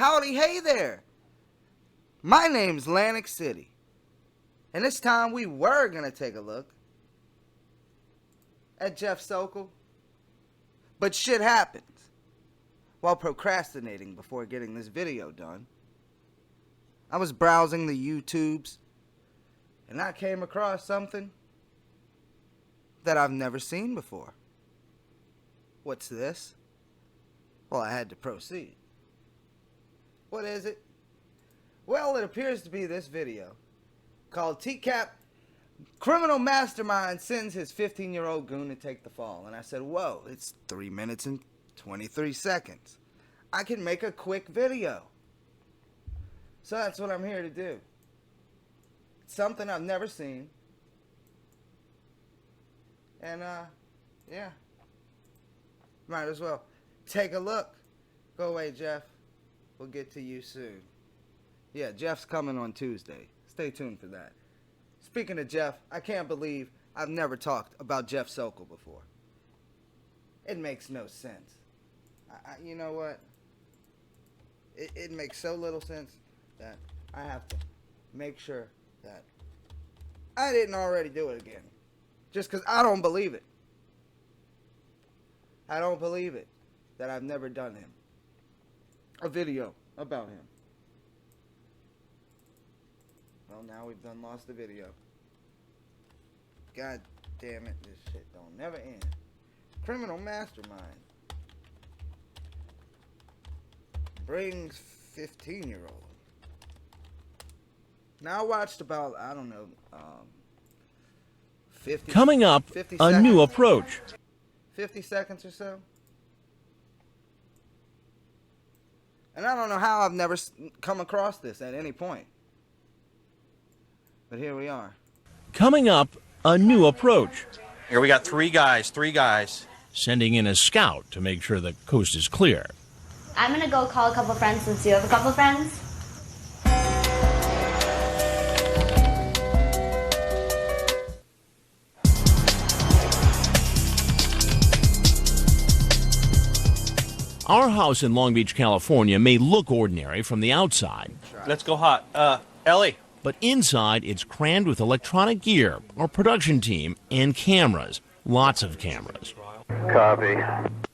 Howdy, hey there. My name's Atlantic City. And this time we were going to take a look at Jeff Sokol. But shit happens while procrastinating before getting this video done. I was browsing the YouTubes and I came across something that I've never seen before. What's this? Well, I had to proceed. What is it? Well, it appears to be this video called TCAP Criminal Mastermind Sends His 15-Year-Old Goon to Take the Fall. And I said, whoa, it's 3 minutes and 23 seconds. I can make a quick video. So that's what I'm here to do. It's something I've never seen. And, yeah. Might as well take a look. Go away, Jeff. We'll get to you soon. Yeah, Jeff's coming on Tuesday. Stay tuned for that. Speaking of Jeff, I can't believe I've never talked about Jeff Sokol before. It makes no sense. You know what? It makes so little sense that I have to make sure that I didn't already do it again. Just because I don't believe it. I don't believe it that I've never done him. A video about him. Well, now we've done lost the video. God damn it, this shit don't never end. Criminal mastermind brings 15-year-old. Now I watched about, I don't know, 50 Coming up, 50 a seconds? new approach. 50 seconds or so. And I don't know how I've never come across this at any point. But here we are. Coming up, a new approach. Here we got three guys. Sending in a scout to make sure the coast is clear. I'm gonna go call a couple friends since you have a couple friends. Our house in Long Beach, California may look ordinary from the outside, Let's go hot. Ellie. but inside it's crammed with electronic gear, our production team, and cameras. Lots of cameras. Copy.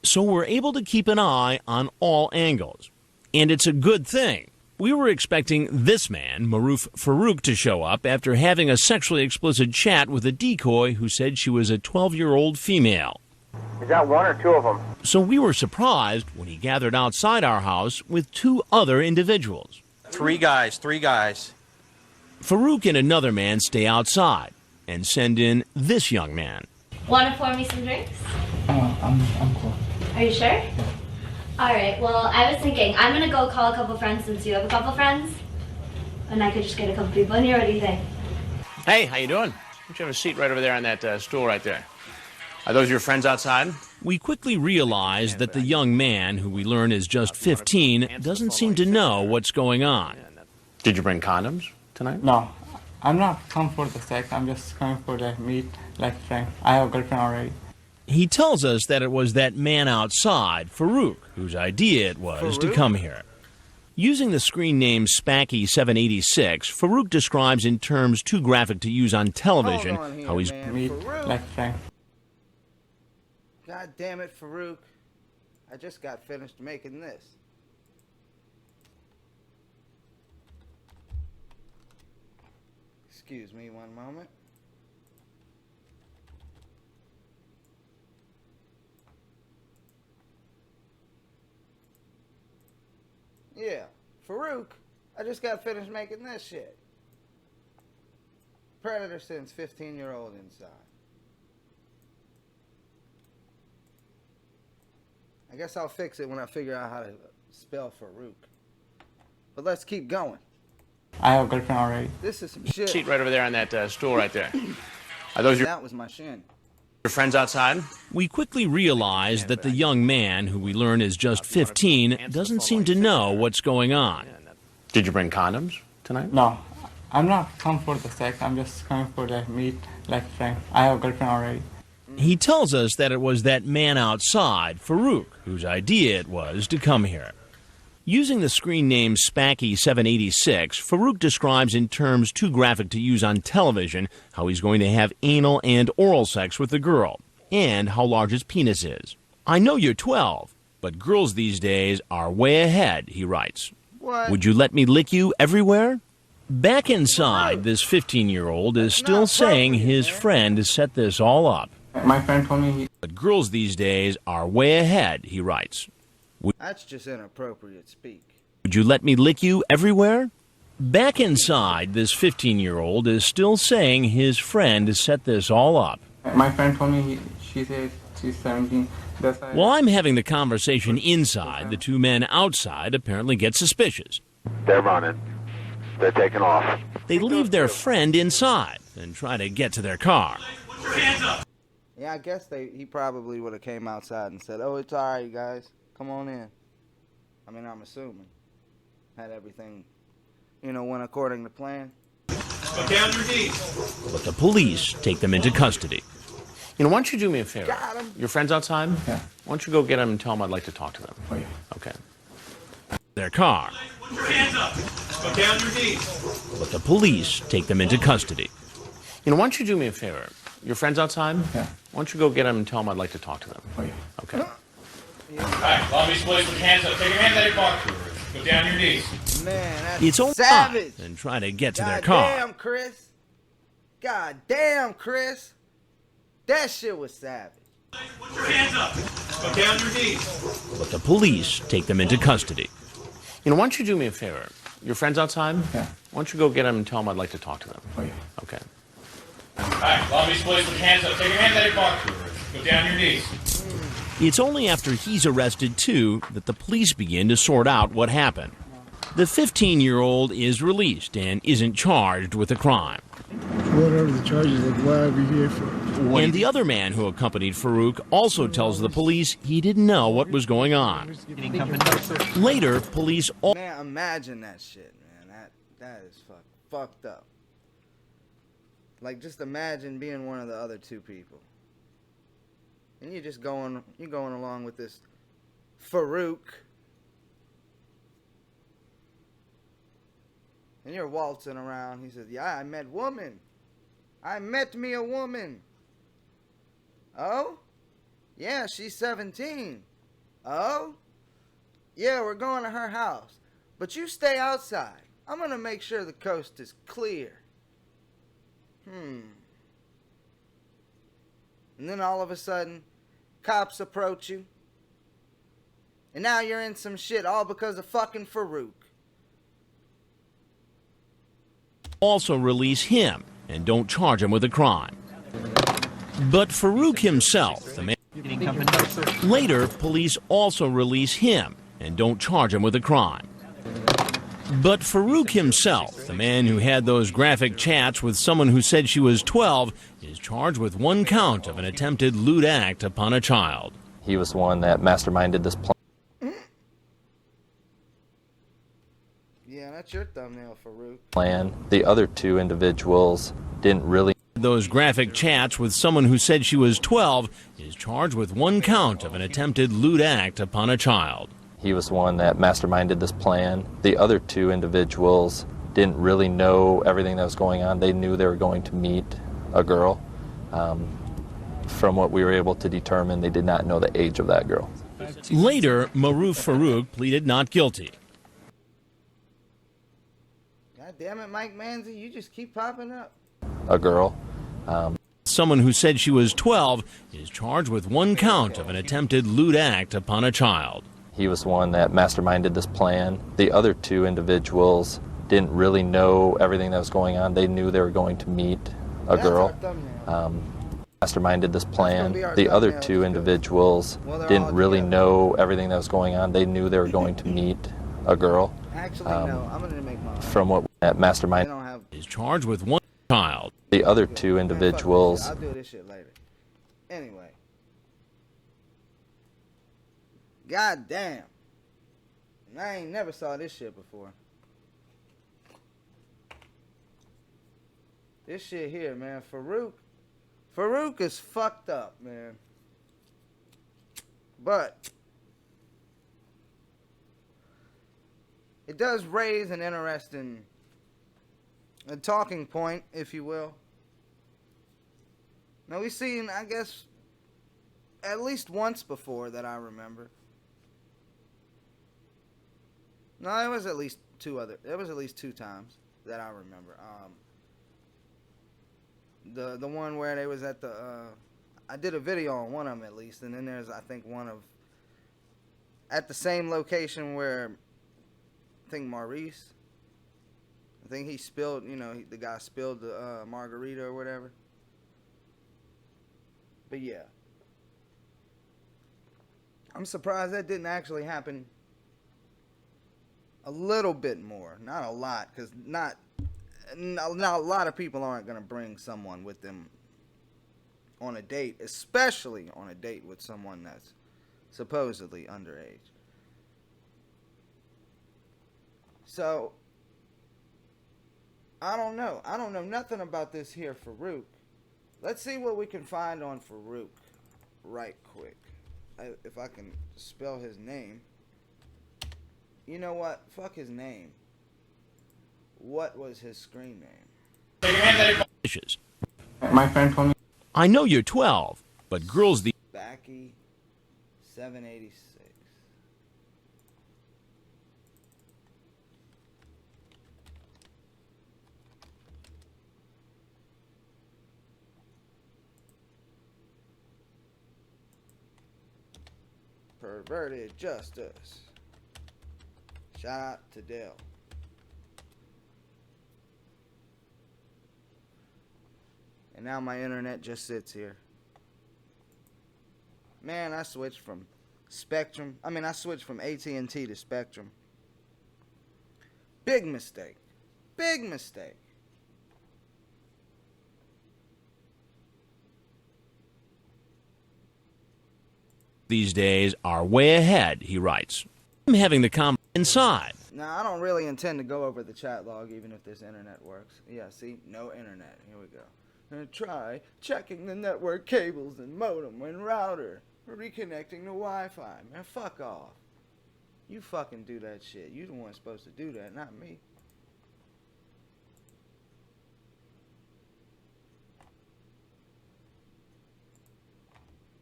So we're able to keep an eye on all angles. And it's a good thing. We were expecting this man, Maroof Farooq, to show up after having a sexually explicit chat with a decoy who said she was a 12-year-old female. Is that one or two of them? So we were surprised when he gathered outside our house with 2 other individuals. Three guys. Farooq and another man stay outside and send in this young man. Wanna pour me some drinks? I'm cool. Are you sure? Alright, well, I was thinking, I'm gonna go call a couple friends since you have a couple friends. And I could just get a couple people in here. What do you think? Hey, how you doing? Why don't you have a seat right over there on that stool right there? Are those your friends outside? We quickly realize that the young man, who we learn is just 15, doesn't seem to know what's going on. Did you bring condoms tonight? No, I'm not come for the sex. I'm just coming for the meet, like friend. I have a girlfriend already. He tells us that it was that man outside, Farooq, whose idea it was to come here. Using the screen name Spacky786, Farooq describes in terms too graphic to use on television Hold on here, how he's man. Meet, Farooq. like friend. God damn it, Farooq. I just got finished making this. Excuse me one moment. Yeah, Farooq, I just got finished making this shit. Predator sends 15-year-old inside. I guess I'll fix it when I figure out how to spell Farooq. But let's keep going. I have a girlfriend already. This is some shit. Seat right over there on that stool right there. Are those your That was my shin. friends outside? We quickly realize that the young man, who we learn is just 15, doesn't seem to know what's going on. Did you bring condoms tonight? No, I'm not come for the sex. I'm just coming for the meet, like friend. I have a girlfriend already. He tells us that it was that man outside, Farooq, whose idea it was to come here. Using the screen name Spacky786, Farooq describes in terms too graphic to use on television how he's going to have anal and oral sex with the girl, and how large his penis is. I know you're 12, but girls these days are way ahead, he writes. What? Would you let me lick you everywhere? Back inside, this 15-year-old is still saying his friend set this all up. My friend told me But girls these days are way ahead, he writes. That's just inappropriate speak. Would you let me lick you everywhere? Back inside, this 15-year-old is still saying his friend set this all up. my friend told me she said she's 17. That's why While I'm having the conversation inside, the two men outside apparently get suspicious. They're running. They're taking off. They leave their friend inside and try to get to their car. Yeah, I guess he probably would have came outside and said, "Oh, it's all right, guys. Come on in." I mean, I'm assuming. Had everything, went according to plan. Go down your knees. But the police take them into custody. You know, why don't you do me a favor? Got him. Your friends outside? Yeah. Why don't you go get them and tell them I'd like to talk to them? Oh, yeah. Okay. Their car. Put your hands up. Go down your knees. But the police take them into custody. You know, why don't you do me a favor? Your friends outside? Yeah. Why don't you go get them and tell them I'd like to talk to them? Oh, yeah. Okay. All right, lobby's place with your hands up. Take your hands out of your pocket. Go down your knees. Man, that's It's all savage. and try to get to their God car. damn, Chris. God damn, Chris. That shit was savage. Put your hands up. Go down your knees. But the police take them into custody. You know, why don't you do me a favor? Your friends outside? Yeah. Why don't you go get them and tell them I'd like to talk to them? Oh, yeah. Okay. All right, lobby's place with your hands up. Take your hands out of your pocket. Go down your knees. It's only after he's arrested, too, that the police begin to sort out what happened. The 15-year-old is released and isn't charged with the crime. Whatever the charges, like, why are we here for? And the other man who accompanied Farooq also tells the police he didn't know what was going on. Later, police Man, imagine that shit, man. That is fucked up. Like, just imagine being one of the other two people. And you're just going along with this Farooq. And you're waltzing around. He says, "Yeah, I met woman. I met me a woman." Oh? Yeah, she's 17. Oh? Yeah, we're going to her house. But you stay outside. I'm going to make sure the coast is clear. And then all of a sudden, cops approach you. And now you're in some shit all because of fucking Farooq. also release him and don't charge him with a crime. But Farooq himself, the man... Later, police also release him and don't charge him with a crime. But Farooq himself, the man who had those graphic chats with someone who said she was 12, is charged with one count of an attempted lewd act upon a child. He was the one that masterminded this Yeah, that's your thumbnail, Farooq. plan. The other two individuals didn't really... Those graphic chats with someone who said she was 12 is charged with one count of an attempted lewd act upon a child. He was the one that masterminded this plan. The other two individuals didn't really know everything that was going on. They knew they were going to meet a girl. From what we were able to determine, they did not know the age of that girl. Later, Maroof Farooq pleaded not guilty. God damn it, Mike Manzi, you just keep popping up. A girl. Someone who said she was 12 is charged with one count of an attempted lewd act upon a child. He was the one that masterminded this plan. The other two individuals didn't really know everything that was going on. They knew they were going to meet a girl. Masterminded this plan. The other two individuals didn't really know everything that was going on. They knew they were going to meet a girl. Actually, no, I'm going to make my own. From what that mastermind They don't have... Is charged with one child. The other two Man, fuck this individuals shit. I'll do this shit later. Anyway. God damn. I ain't never saw this shit before. This shit here, man. Farooq is fucked up, man. But it does raise an interesting a talking point, if you will. Now, we've seen, I guess, at least once before that I remember. No, there was at least two times that I remember. The one where they was at the I did a video on one of them at least, and then there's, I think, one of at the same location where I think Maurice, I think he spilled, the guy spilled the margarita or whatever. But yeah, I'm surprised that didn't actually happen a little bit more, not a lot, because not a lot of people aren't going to bring someone with them on a date, especially on a date with someone that's supposedly underage. So, I don't know. I don't know nothing about this here Farooq. Let's see what we can find on Farooq right quick. If I can spell his name. You know what? Fuck his name. What was his screen name? My friend told me. I know you're 12, but girls the Backy 786. Perverted justice. Shout out to Dale. And now my internet just sits here. Man, I switched from Spectrum. I switched from AT&T to Spectrum. Big mistake. Big mistake. these days are way ahead, he writes. I'm having the inside. Now, I don't really intend to go over the chat log, even if this internet works. Yeah, see? No internet. Here we go. Try checking the network cables and modem and router. Reconnecting to Wi-Fi. Man, fuck off. You fucking do that shit. You the one supposed to do that, not me.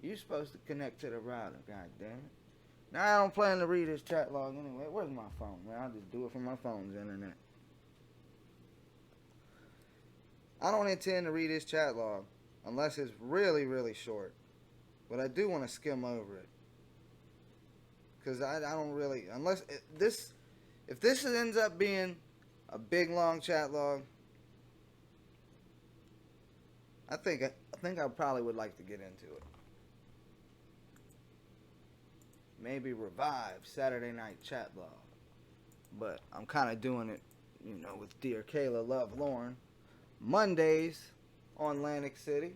You supposed to connect to the router, god damn it. Now I don't plan to read this chat log anyway. Where's my phone, man? I'll just do it from my phone's internet. I don't intend to read this chat log unless it's really, really short. But I do want to skim over it. Because I don't really, unless if this ends up being a big long chat log, I think I probably would like to get into it. Maybe revive Saturday night chat log. But I'm kind of doing it, you know, with Dear Kayla, Love Lorne. Mondays on Atlantic City.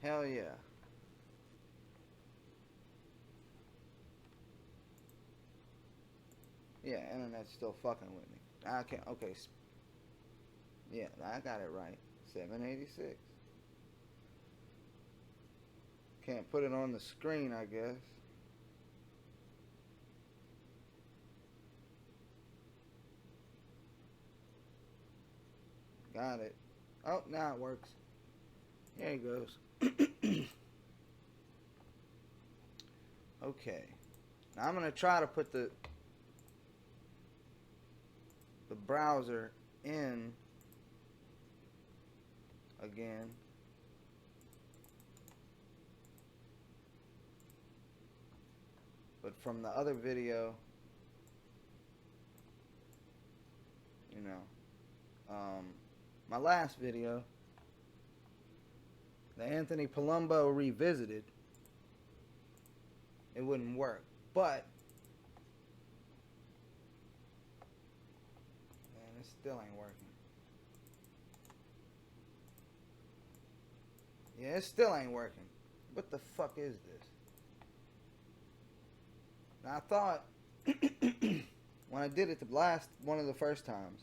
Hell yeah. Yeah, internet's still fucking with me. I can't, okay. Yeah, I got it right. 786. Can't put it on the screen, I guess. Got it. Oh, now it works. There it goes. Okay. Now I'm going to try to put the browser in again. But from the other video, you know, my last video, the Anthony Palumbo Revisited, it wouldn't work. But, man, it still ain't working. Yeah, it still ain't working. What the fuck is this? Now, I thought, when I did it one of the first times,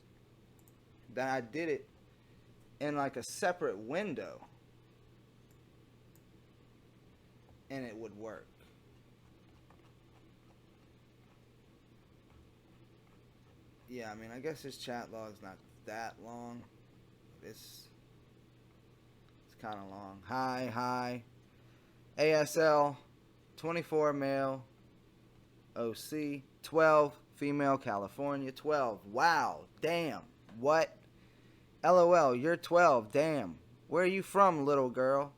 that I did it in like a separate window. and it would work. Yeah, I mean, I guess his chat log's not that long. It's kind of long. Hi. ASL, 24 male, OC, 12 female, California, 12. Wow, damn. What? LOL, you're 12, damn. Where are you from, little girl?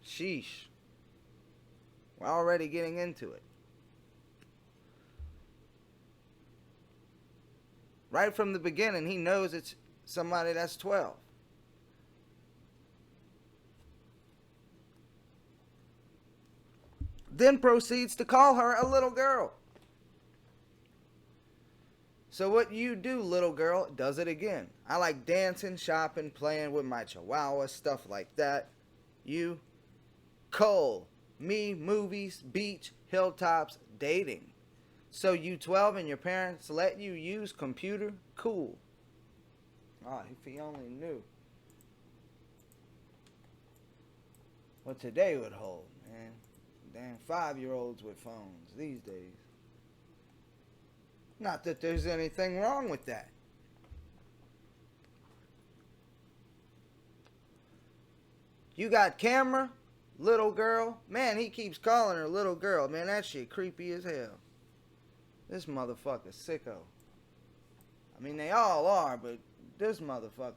Sheesh. We're already getting into it. Right from the beginning, he knows it's somebody that's 12. Then proceeds to call her a little girl. So what you do, little girl, does it again. I like dancing, shopping, playing with my chihuahua, stuff like that. You, Cole, me, movies, beach, hilltops, dating. So you 12 and your parents let you use computer? Cool. Oh, if he only knew what today would hold, man. Damn 5-year-olds with phones these days. Not that there's anything wrong with that. You got camera, little girl. Man, he keeps calling her little girl. Man, that shit creepy as hell. This motherfucker's sicko. I mean, they all are, but this motherfucker.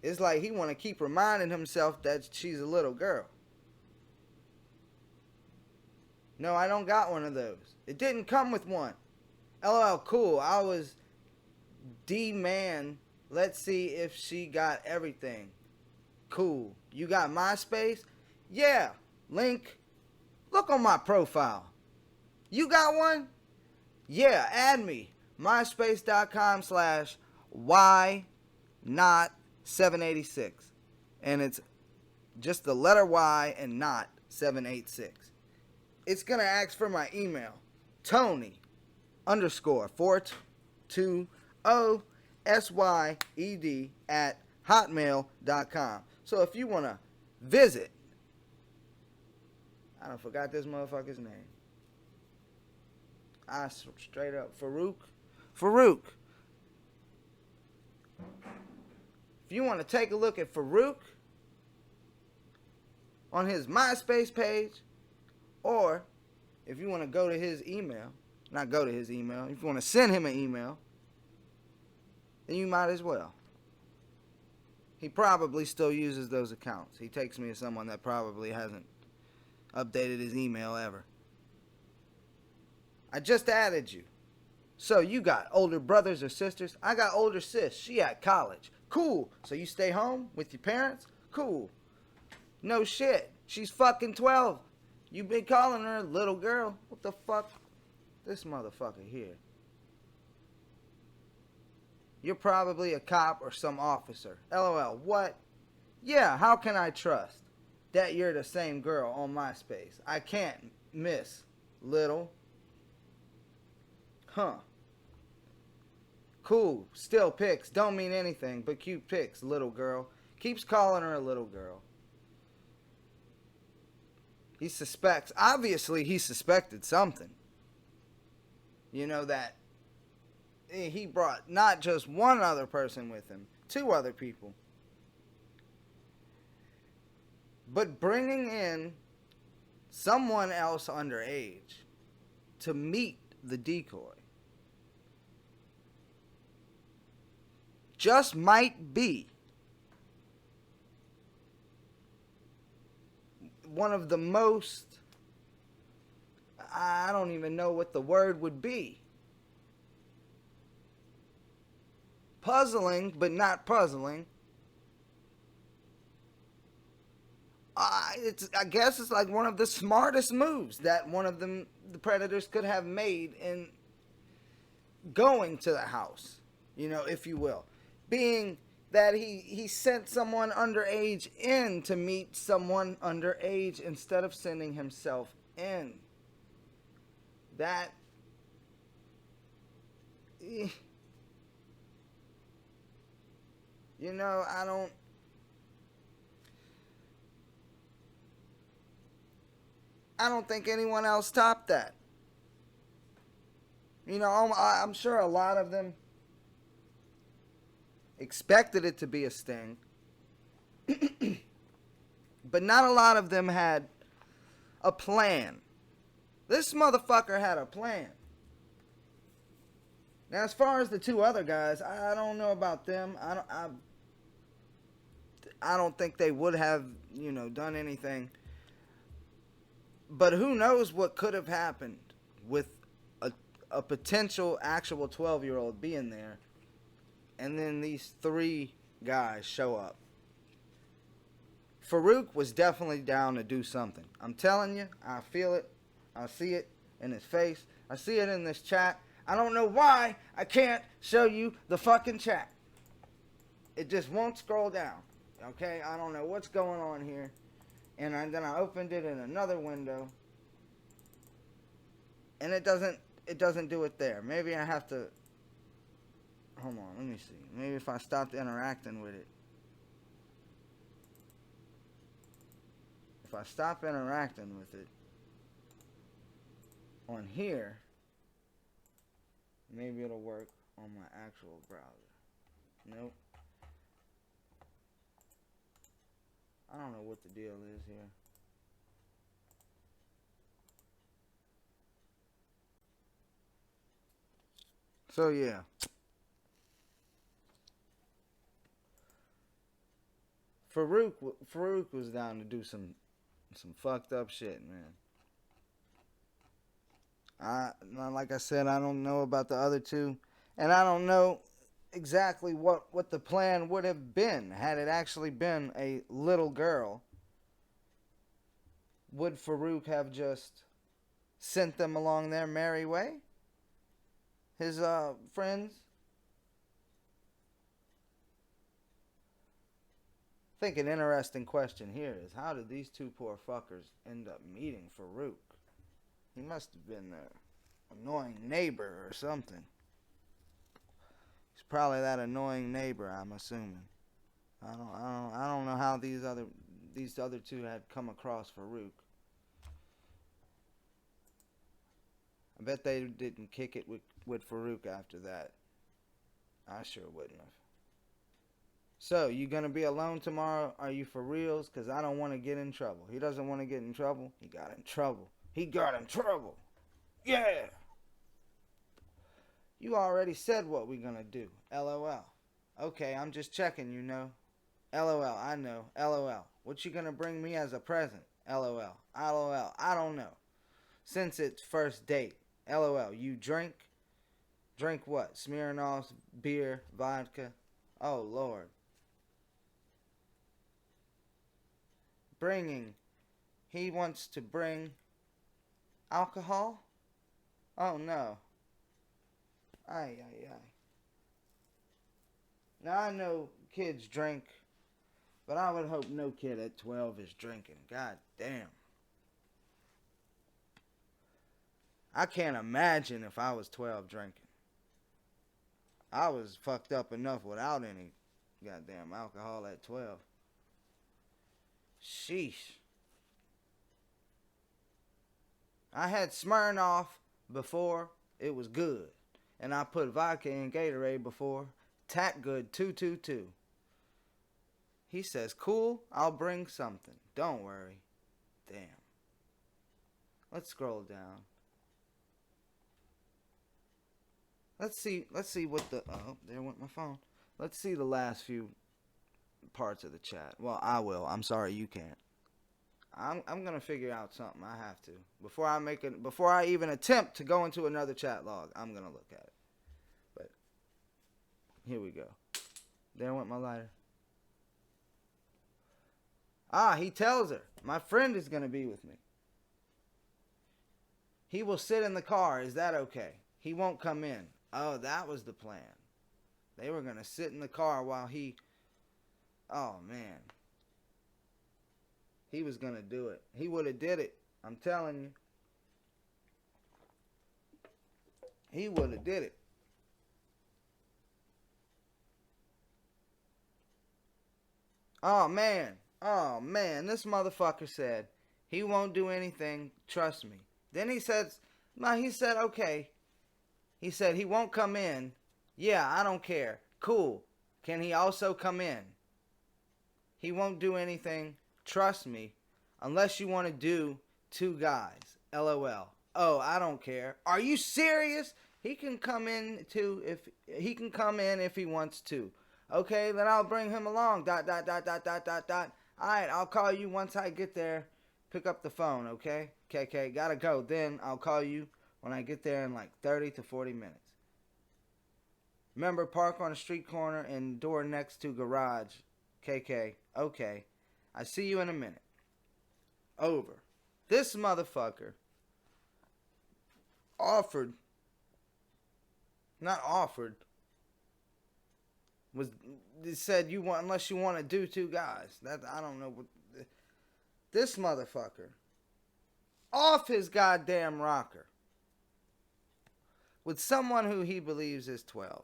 It's like he want to keep reminding himself that she's a little girl. No, I don't got one of those. It didn't come with one. LOL, cool. I was D-man. Let's see if she got everything. Cool. You got MySpace? Yeah. Link. Look on my profile. You got one? Yeah, add me. MySpace.com/why-not-786. And it's just the letter Y and not 786. It's going to ask for my email. Tony_420SYED@hotmail.com. So if you want to visit, I done forgot this motherfucker's name. I straight up, Farooq. If you want to take a look at Farooq on his MySpace page, or if you want to go to his email, not go to his email, if you want to send him an email, then you might as well. He probably still uses those accounts. He takes me as someone that probably hasn't updated his email ever. I just added you. So you got older brothers or sisters? I got older sis. She at college. Cool. So you stay home with your parents? Cool. No shit. She's fucking 12. You been calling her a little girl. What the fuck? This motherfucker here. You're probably a cop or some officer. LOL. What? Yeah, how can I trust that you're the same girl on MySpace? I can't miss little. Huh. Cool. Still pics. Don't mean anything, but cute pics, little girl. Keeps calling her a little girl. He suspects. Obviously, he suspected something. You know that he brought not just one other person with him, 2 other people. But bringing in someone else underage to meet the decoy just might be one of the most, I don't even know what the word would be, puzzling, but not puzzling. I guess it's like one of the smartest moves that one of the predators could have made in going to the house, you know, if you will. Being that he sent someone underage in to meet someone underage instead of sending himself in. That, you know, I don't think anyone else topped that. You know, I'm sure a lot of them expected it to be a sting, but not a lot of them had a plan. This motherfucker had a plan. Now, as far as the two other guys, I don't know about them. I don't think they would have, you know, done anything. But who knows what could have happened with a potential actual 12-year-old being there, and then these three guys show up. Farooq was definitely down to do something. I'm telling you, I feel it. I see it in his face. I see it in this chat. I don't know why I can't show you the fucking chat. It just won't scroll down. Okay? I don't know what's going on here. And then I opened it in another window. And it doesn't do it there. Maybe I have to... Hold on, let me see. Maybe if I stopped interacting with it. If I stop interacting with it on here, maybe it'll work on my actual browser. Nope. I don't know what the deal is here. So yeah. Farooq was down to do some fucked up shit, man. Like I said, I don't know about the other two, and I don't know exactly what the plan would have been had it actually been a little girl. Would Farooq have just sent them along their merry way? His friends? I think an interesting question here is, how did these two poor fuckers end up meeting Farooq? He must have been their annoying neighbor or something. He's probably that annoying neighbor, I'm assuming. I don't know how these other two had come across Farooq. I bet they didn't kick it with Farooq after that. I sure wouldn't have. So, you gonna be alone tomorrow? Are you for reals? Because I don't want to get in trouble. He doesn't want to get in trouble. He got in trouble. He got in trouble. Yeah! You already said what we gonna do. LOL. Okay, I'm just checking, you know. LOL, I know. LOL. What you gonna bring me as a present? LOL. LOL. I don't know. Since it's first date. LOL. You drink? Drink what? Smirnoff's, beer, vodka? Oh, Lord. Bringing. He wants to bring alcohol? Oh, no. Ay, ay, ay. Now, I know kids drink, but I would hope no kid at 12 is drinking. God damn. I can't imagine if I was 12 drinking. I was fucked up enough without any goddamn alcohol at 12. Sheesh. I had Smirnoff before. It was good. And I put vodka in Gatorade before. Tack good 222. He says, cool, I'll bring something. Don't worry. Damn. Let's scroll down. Let's see what the... Oh, there went my phone. Let's see the last few parts of the chat. Well, I will. I'm sorry you can't. I'm going to figure out something. I have to. Before I even attempt to go into another chat log, I'm going to look at it. But here we go. There went my lighter. Ah, he tells her, my friend is going to be with me. He will sit in the car. Is that okay? He won't come in. Oh, that was the plan. They were going to sit in the car while he... Oh, man. He was going to do it. He would have did it. I'm telling you. He would have did it. Oh, man. Oh, man. This motherfucker said He won't do anything. Trust me. Then he said, okay. He said he won't come in. Yeah, I don't care. Cool. Can he also come in? He won't do anything. Trust me. Unless you want to do 2 guys. LOL. Oh, I don't care. Are you serious? He can come in too if he wants to. Okay, then I'll bring him along. ... Alright, I'll call you once I get there. Pick up the phone, okay? KK, gotta go. Then I'll call you when I get there in like 30 to 40 minutes. Remember, park on a street corner and door next to garage. KK, okay. I see you in a minute. Over. This motherfucker said unless you want to do 2 guys. That I don't know what this motherfucker off his goddamn rocker with someone who he believes is 12.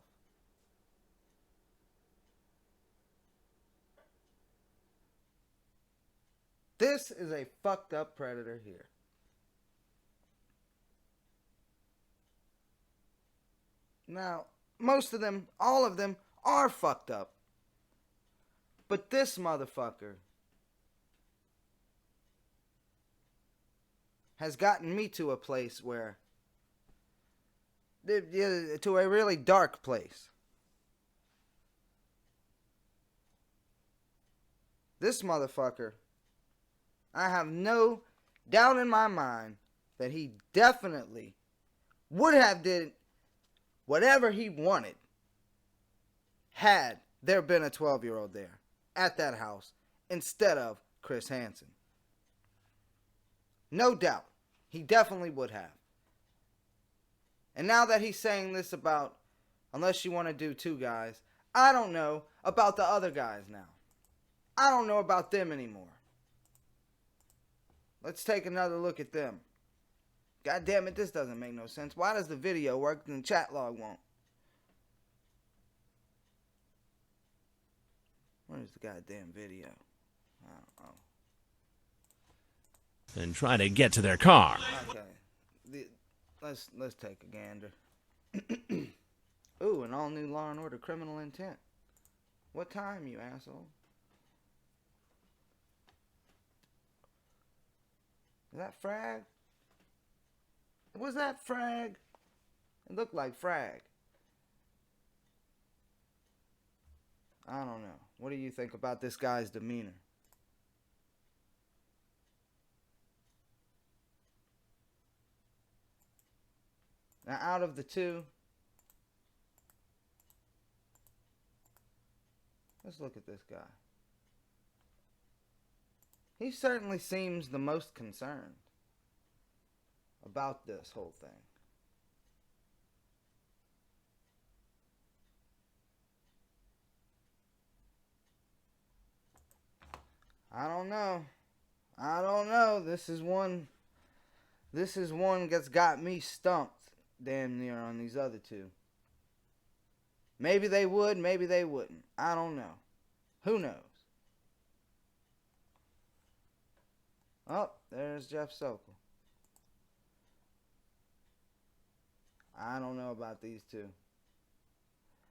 This is a fucked up predator here. Now, most of them, all of them, are fucked up. But this motherfucker has gotten me to a place where, to a really dark place. This motherfucker, I have no doubt in my mind that he definitely would have did whatever he wanted had there been a 12-year-old there at that house instead of Chris Hansen. No doubt. He definitely would have. And now that he's saying this about, unless you want to do 2 guys, I don't know about the other guys now. I don't know about them anymore. Let's take another look at them. God damn it, this doesn't make no sense. Why does the video work and the chat log won't? Where's the goddamn video? I don't know. And try to get to their car. Okay. Let's take a gander. Ooh, an all-new Law and Order Criminal Intent. What time, you asshole? Is that Frag? Was that Frag? It looked like Frag. I don't know. What do you think about this guy's demeanor? Now, out of the 2, let's look at this guy. He certainly seems the most concerned about this whole thing. I don't know. This is one that's got me stumped damn near on these other 2. Maybe they would, maybe they wouldn't. I don't know. Who knows? Oh, there's Jeff Sokol. I don't know about these 2.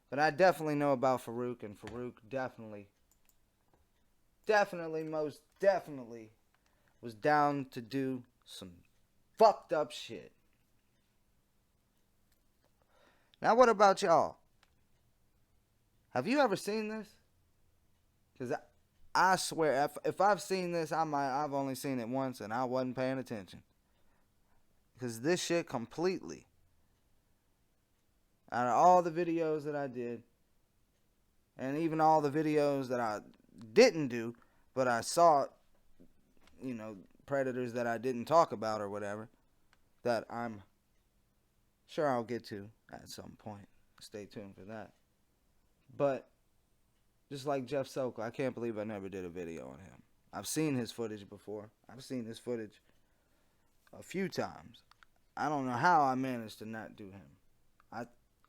But I definitely know about Farooq, and Farooq definitely, most definitely was down to do some fucked up shit. Now, what about y'all? Have you ever seen this? Because I swear, if I've seen this, I've only seen it once, and I wasn't paying attention. Because this shit completely, out of all the videos that I did, and even all the videos that I didn't do, but I saw, predators that I didn't talk about or whatever, that I'm sure I'll get to at some point. Stay tuned for that. But just like Jeff Sokol, I can't believe I never did a video on him. I've seen his footage before. I've seen his footage a few times. I don't know how I managed to not do him.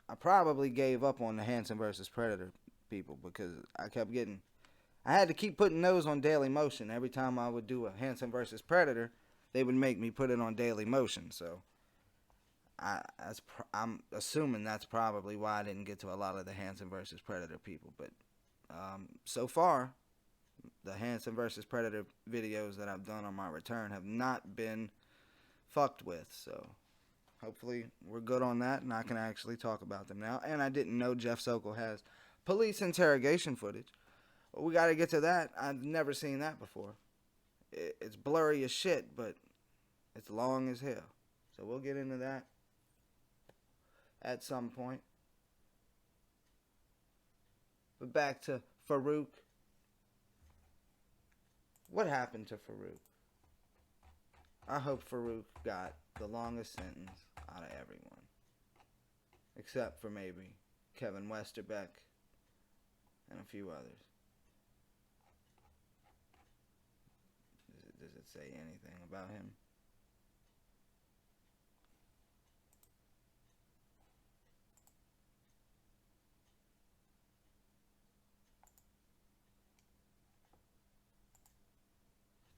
I probably gave up on the Hansen versus Predator people because I kept getting I had to keep putting those on Daily Motion. Every time I would do a Hanson versus Predator, they would make me put it on Daily Motion. So I'm assuming that's probably why I didn't get to a lot of the Hanson versus Predator people. But so far, the Hanson versus Predator videos that I've done on my return have not been fucked with. So hopefully we're good on that, and I can actually talk about them now. And I didn't know Jeff Sokol has police interrogation footage. We got to get to that. I've never seen that before. It's blurry as shit, but it's long as hell. So we'll get into that at some point. But back to Farooq. What happened to Farooq? I hope Farooq got the longest sentence out of everyone. Except for maybe Kevin Westerbeck and a few others. Does it say anything about him?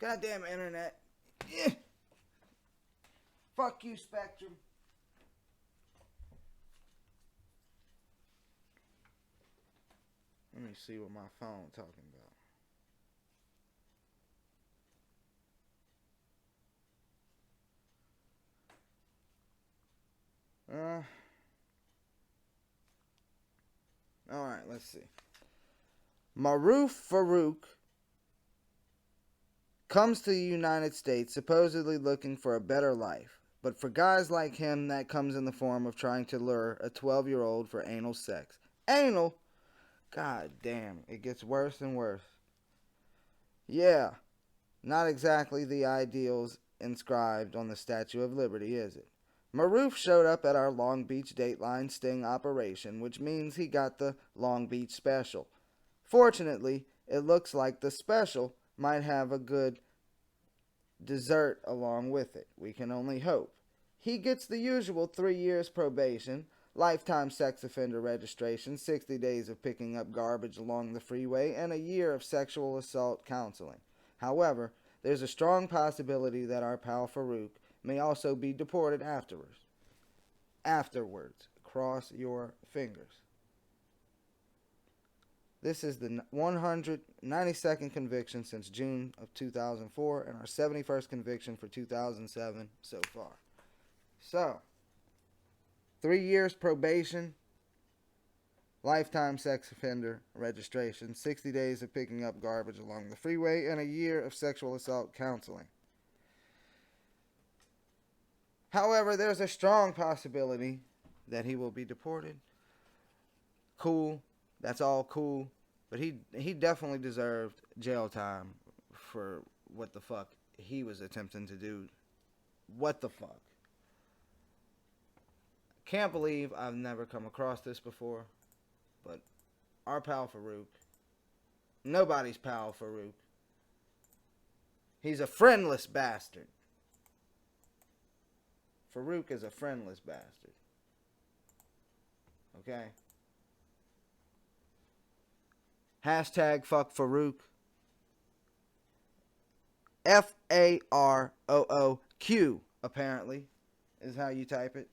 Goddamn internet. Yeah. Fuck you, Spectrum. Let me see what my phone talking about. Alright, let's see. Maroof Farooq comes to the United States supposedly looking for a better life. But for guys like him, that comes in the form of trying to lure a 12-year-old for anal sex. Anal? God damn, it gets worse and worse. Yeah, not exactly the ideals inscribed on the Statue of Liberty, is it? Maroof showed up at our Long Beach Dateline sting operation, which means he got the Long Beach special. Fortunately, it looks like the special might have a good dessert along with it. We can only hope. He gets the usual 3 years probation, lifetime sex offender registration, 60 days of picking up garbage along the freeway, and a year of sexual assault counseling. However, there's a strong possibility that our pal Farooq may also be deported afterwards. Cross your fingers. This is the 192nd conviction since June of 2004 and our 71st conviction for 2007 so far. So, 3 years probation, lifetime sex offender registration, 60 days of picking up garbage along the freeway, and a year of sexual assault counseling. However, there's a strong possibility that he will be deported. Cool. That's all cool. But he definitely deserved jail time for what the fuck he was attempting to do. What the fuck? Can't believe I've never come across this before. But our pal Farooq. Nobody's pal Farooq. He's a friendless bastard. Farooq is a friendless bastard. Okay? Hashtag fuck Farooq. F-A-R-O-O-Q, apparently, is how you type it.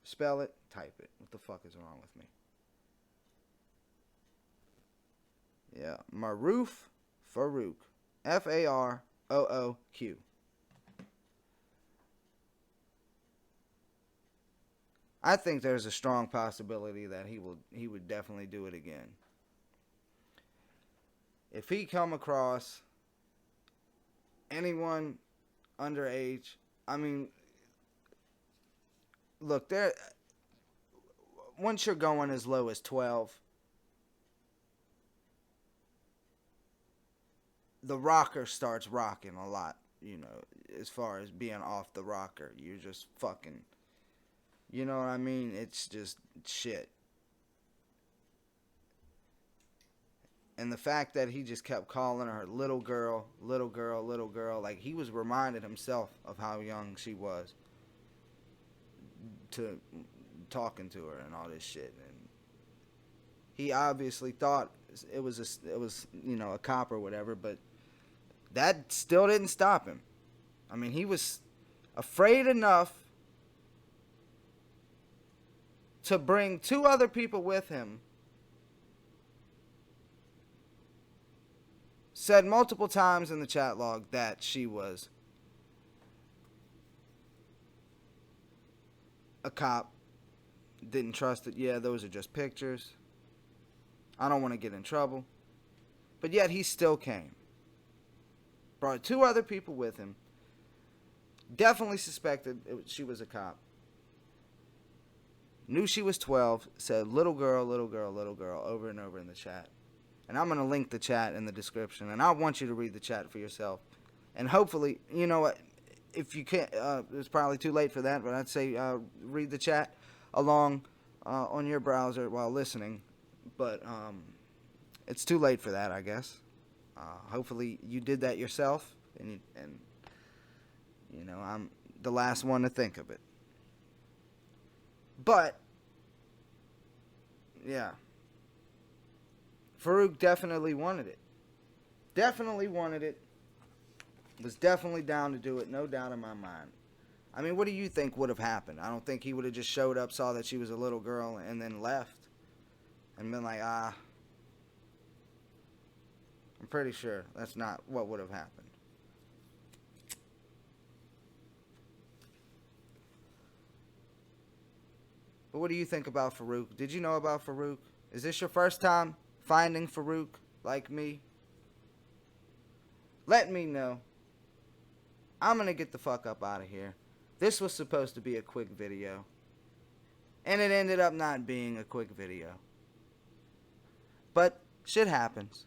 Spell it, type it. What the fuck is wrong with me? Yeah, Maroof Farooq. F-A-R-O-O-Q. I think there's a strong possibility that he would definitely do it again. If he come across anyone underage, I mean, look, once you're going as low as 12, the rocker starts rocking a lot, you know, as far as being off the rocker. You're just fucking, you know what I mean? It's just shit. And the fact that he just kept calling her little girl, little girl, little girl, like he was reminded himself of how young she was to talking to her and all this shit. And he obviously thought it was you know, a cop or whatever, but that still didn't stop him. I mean, he was afraid enough to bring 2 other people with him. Said multiple times in the chat log that she was a cop. Didn't trust it. Yeah, those are just pictures. I don't want to get in trouble. But yet he still came. Brought 2 other people with him. Definitely suspected she was a cop. Knew she was 12. Said little girl, little girl, little girl over and over in the chat. And I'm going to link the chat in the description. And I want you to read the chat for yourself. And hopefully, you know what, if you can't, it's probably too late for that, but I'd say read the chat along on your browser while listening. But it's too late for that, I guess. Hopefully you did that yourself. And you know, I'm the last one to think of it. But, yeah. Farooq definitely wanted it. Definitely wanted it. Was definitely down to do it, no doubt in my mind. I mean, what do you think would have happened? I don't think he would have just showed up, saw that she was a little girl, and then left. And been like, I'm pretty sure that's not what would have happened. But what do you think about Farooq? Did you know about Farooq? Is this your first time finding Farooq like me? Let me know. I'm gonna get the fuck up out of here. This was supposed to be a quick video. And it ended up not being a quick video. But shit happens.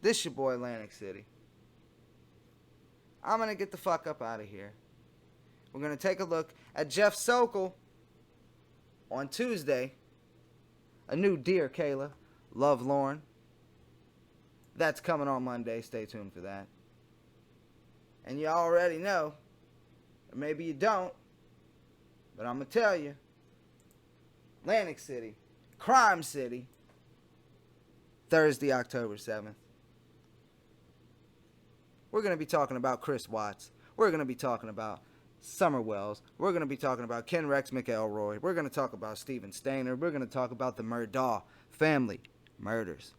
This your boy Atlantic City. I'm gonna get the fuck up out of here. We're gonna take a look at Jeff Sokol on Tuesday. A new Dear Kayla, Love Lorne. That's coming on Monday. Stay tuned for that. And you already know, or maybe you don't, but I'm going to tell you, Atlantic City, Crime City, Thursday, October 7th. We're going to be talking about Chris Watts. We're going to be talking about Summer Wells. We're going to be talking about Ken Rex McElroy. We're going to talk about Steven Stainer. We're going to talk about the Murdaugh family murders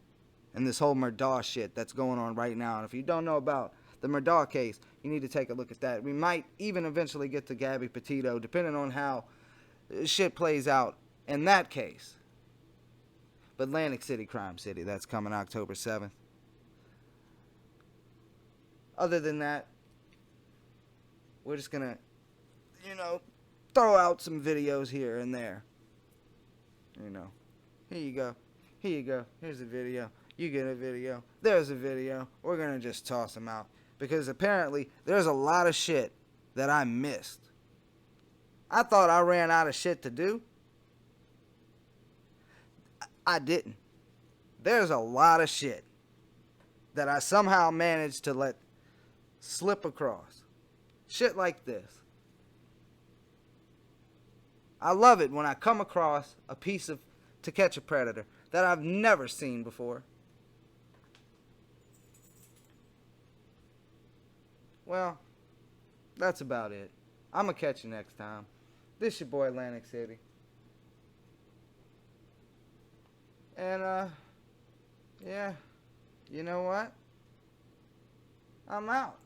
and this whole Murdaugh shit that's going on right now. And if you don't know about the Murdaugh case, you need to take a look at that. We might even eventually get to Gabby Petito, depending on how shit plays out in that case. But Atlantic City, Crime City, that's coming October 7th. Other than that, we're just going to, you know, throw out some videos here and there. You know, here you go. Here you go. Here's a video. You get a video. There's a video. We're going to just toss them out. Because apparently, there's a lot of shit that I missed. I thought I ran out of shit to do. I didn't. There's a lot of shit that I somehow managed to let slip across. Shit like this. I love it when I come across a piece of To Catch a Predator that I've never seen before. Well, that's about it. I'm going to catch you next time. This your boy Atlantic City. And, yeah, you know what? I'm out.